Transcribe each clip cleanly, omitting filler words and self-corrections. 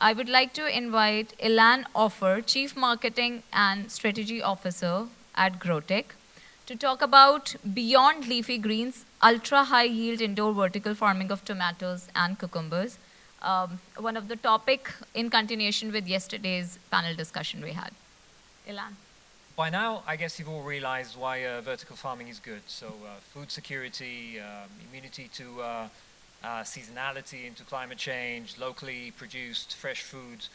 I would like to invite Ilan Offer, Chief Marketing and Strategy Officer at Grow-tec, to talk about beyond leafy greens, ultra-high yield indoor vertical farming of tomatoes and cucumbers, one of the topic in continuation with yesterday's panel discussion we had. Ilan. By now, I guess you've all realized why vertical farming is good. So food security, immunity to seasonality and to climate change, locally produced fresh food,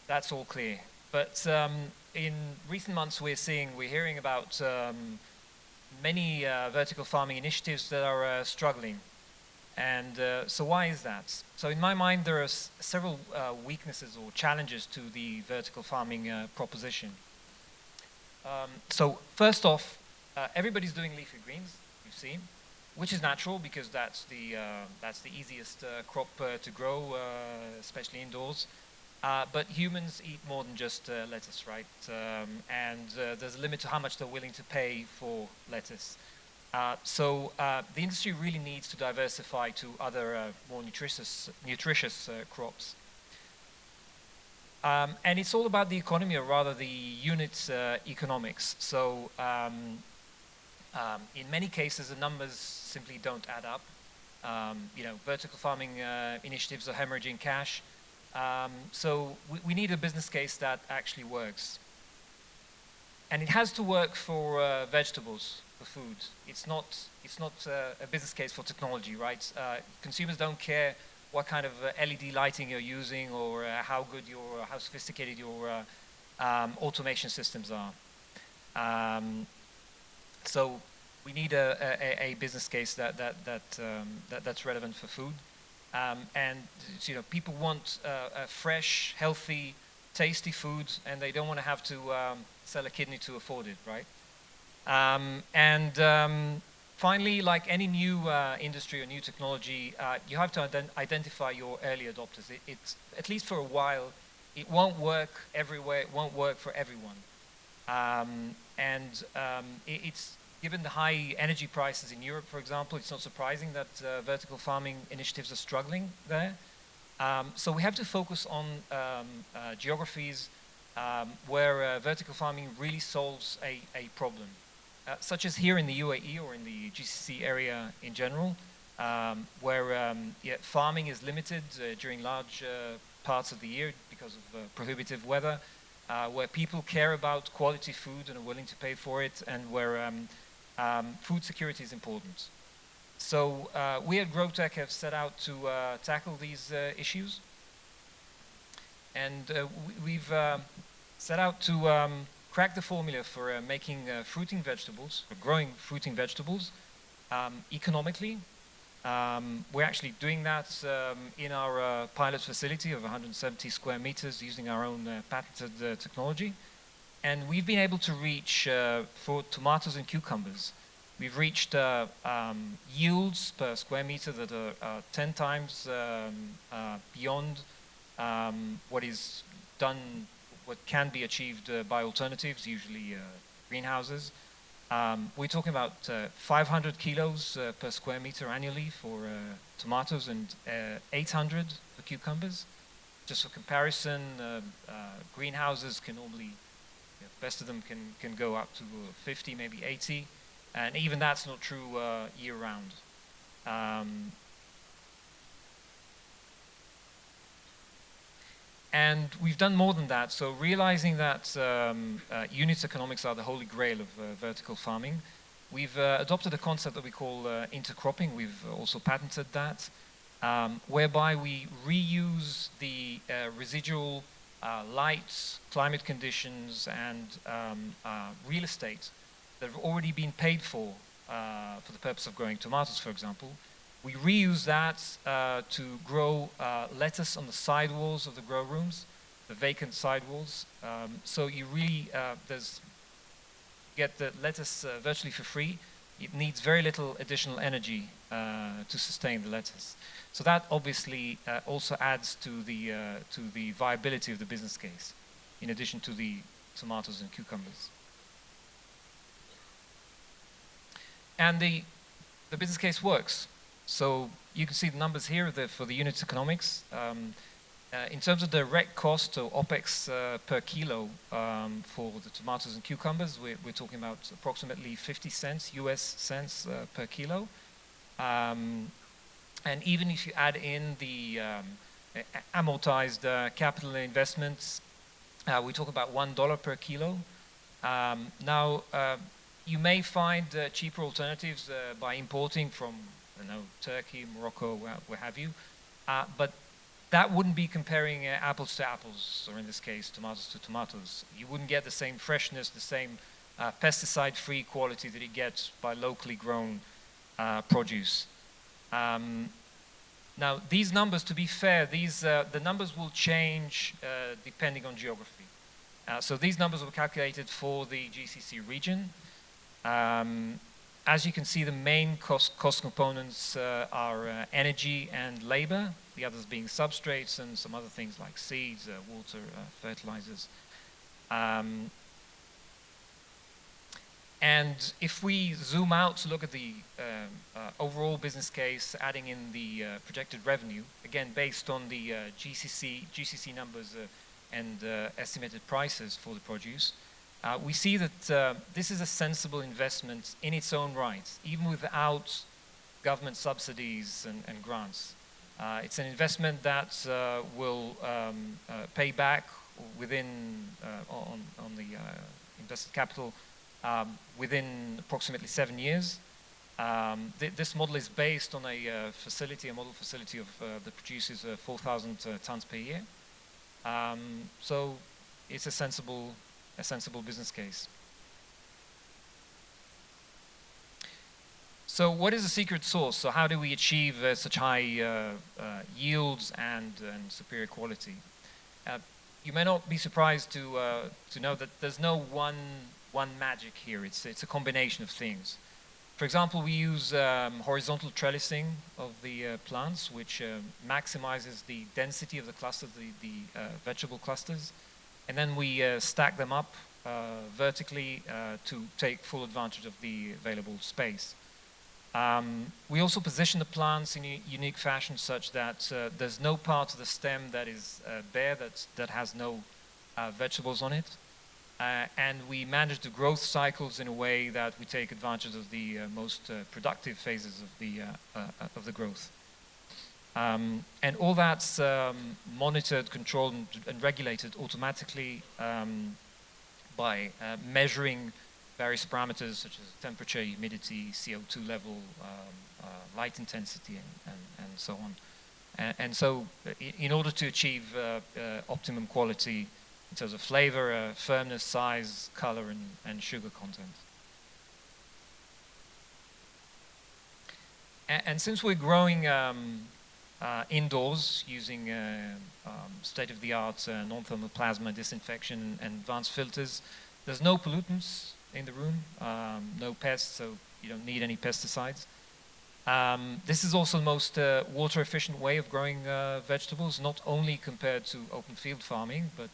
that's all clear. But in recent months, we're hearing about many vertical farming initiatives that are struggling. And so why is that? So in my mind, there are several weaknesses or challenges to the vertical farming proposition. So first off, everybody's doing leafy greens, you've seen, which is natural because that's the easiest crop to grow, especially indoors. But humans eat more than just lettuce, right? And there's a limit to how much they're willing to pay for lettuce. So the industry really needs to diversify to other more nutritious crops. And it's all about the economy, or rather the unit economics. So in many cases, the numbers simply don't add up. Vertical farming initiatives are hemorrhaging cash. So we need a business case that actually works. And it has to work for vegetables, for food. It's not a business case for technology, right? Consumers don't care what kind of LED lighting you're using, or how sophisticated your automation systems are. So we need a business case that's relevant for food, and people want a fresh, healthy, tasty food, and they don't want to have to sell a kidney to afford it, right? Finally, like any new industry or new technology, you have to identify your early adopters. It's at least for a while, it won't work everywhere, it won't work for everyone. It's given the high energy prices in Europe, for example, it's not surprising that vertical farming initiatives are struggling there. So we have to focus on geographies where vertical farming really solves a problem. Such as here in the UAE or in the GCC area in general, where farming is limited during large parts of the year because of prohibitive weather, where people care about quality food and are willing to pay for it, and where food security is important. So we at Grow-tec have set out to tackle these issues, and we've set out to crack the formula for making fruiting vegetables, or growing fruiting vegetables, economically. We're actually doing that in our pilot facility of 170 square meters using our own patented technology. And we've been able to reach, for tomatoes and cucumbers, we've reached yields per square meter that are 10 times beyond what is done, what can be achieved by alternatives, usually greenhouses. We're talking about 500 kilos per square meter annually for tomatoes and 800 for cucumbers. Just for comparison, greenhouses can normally, best of them can go up to 50, maybe 80, and even that's not true year-round. And we've done more than that. So realizing that unit economics are the holy grail of vertical farming, we've adopted a concept that we call intercropping. We've also patented that, whereby we reuse the residual light, climate conditions, and real estate that have already been paid for the purpose of growing tomatoes, for example. We reuse that to grow lettuce on the sidewalls of the grow rooms, the vacant sidewalls. So you really get the lettuce virtually for free. It needs very little additional energy to sustain the lettuce. So that obviously also adds to the viability of the business case, in addition to the tomatoes and cucumbers. And the business case works. So you can see the numbers here for the unit economics. In terms of direct cost, so OPEX per kilo for the tomatoes and cucumbers, we're talking about approximately 50 cents, US cents per kilo. And even if you add in the amortized capital investments, we talk about $1 per kilo. Now, you may find cheaper alternatives by importing from, Turkey, Morocco, where have you. But that wouldn't be comparing apples to apples, or in this case, tomatoes to tomatoes. You wouldn't get the same freshness, the same pesticide-free quality that you get by locally grown produce. Now, these numbers, to be fair, the numbers will change depending on geography. So these numbers were calculated for the GCC region. As you can see, the main cost components are energy and labor, the others being substrates and some other things like seeds, water, fertilizers. And if we zoom out to look at the overall business case, adding in the projected revenue, again, based on the GCC numbers and estimated prices for the produce, we see that this is a sensible investment in its own right, even without government subsidies and grants. It's an investment that will pay back within on the invested capital within approximately 7 years. This model is based on a model facility of that produces 4,000 tons per year. So it's a sensible business case. So what is the secret sauce? So how do we achieve such high yields and superior quality? You may not be surprised to know that there's no one magic here. It's a combination of things. For example, we use horizontal trellising of the plants, which maximizes the density of the clusters, the vegetable clusters, and then we stack them up vertically to take full advantage of the available space. We also position the plants in a unique fashion such that there's no part of the stem that is bare, that has no vegetables on it. And we manage the growth cycles in a way that we take advantage of the most productive phases of the growth. And all that's monitored, controlled, and regulated automatically by measuring various parameters such as temperature, humidity, CO2 level, light intensity, and so on. And so in order to achieve optimum quality in terms of flavor, firmness, size, color, and sugar content. And since we're growing indoors using state-of-the-art non-thermal plasma disinfection and advanced filters, there's no pollutants in the room, no pests, so you don't need any pesticides. This is also the most water-efficient way of growing vegetables, not only compared to open field farming, but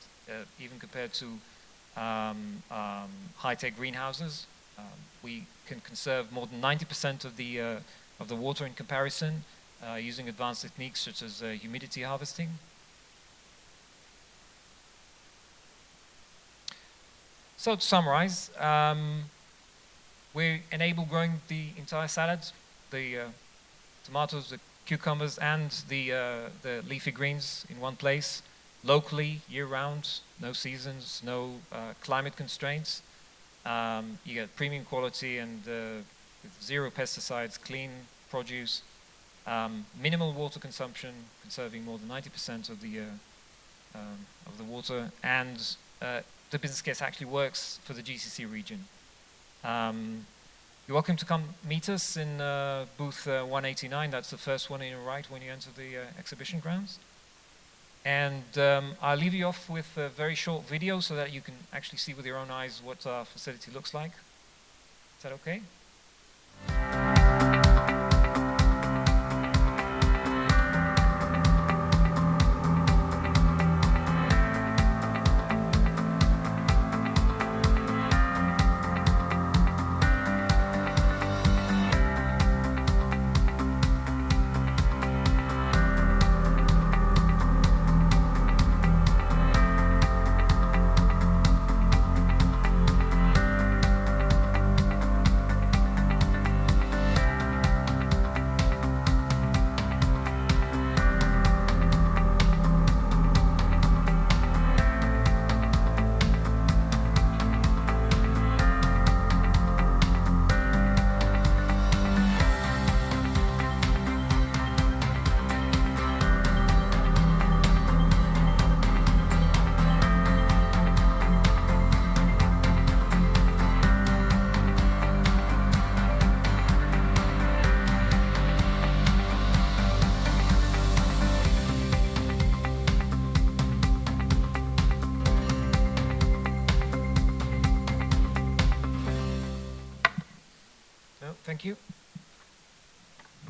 even compared to high-tech greenhouses. We can conserve more than 90% of the water in comparison using advanced techniques such as humidity harvesting. So to summarize, we enable growing the entire salad, the tomatoes, the cucumbers, and the leafy greens in one place, locally, year-round, no seasons, no climate constraints. You get premium quality and with zero pesticides, clean produce, minimal water consumption, conserving more than 90% of the water, and the business case actually works for the GCC region. You're welcome to come meet us in booth 189. That's the first one in your right when you enter the exhibition grounds. And I'll leave you off with a very short video so that you can actually see with your own eyes what our facility looks like. Is that okay? Thank you.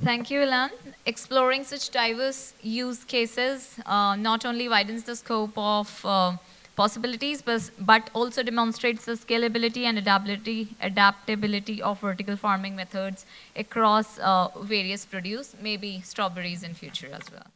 Thank you, Ilan. Exploring such diverse use cases not only widens the scope of possibilities, but also demonstrates the scalability and adaptability of vertical farming methods across various produce, maybe strawberries in future as well.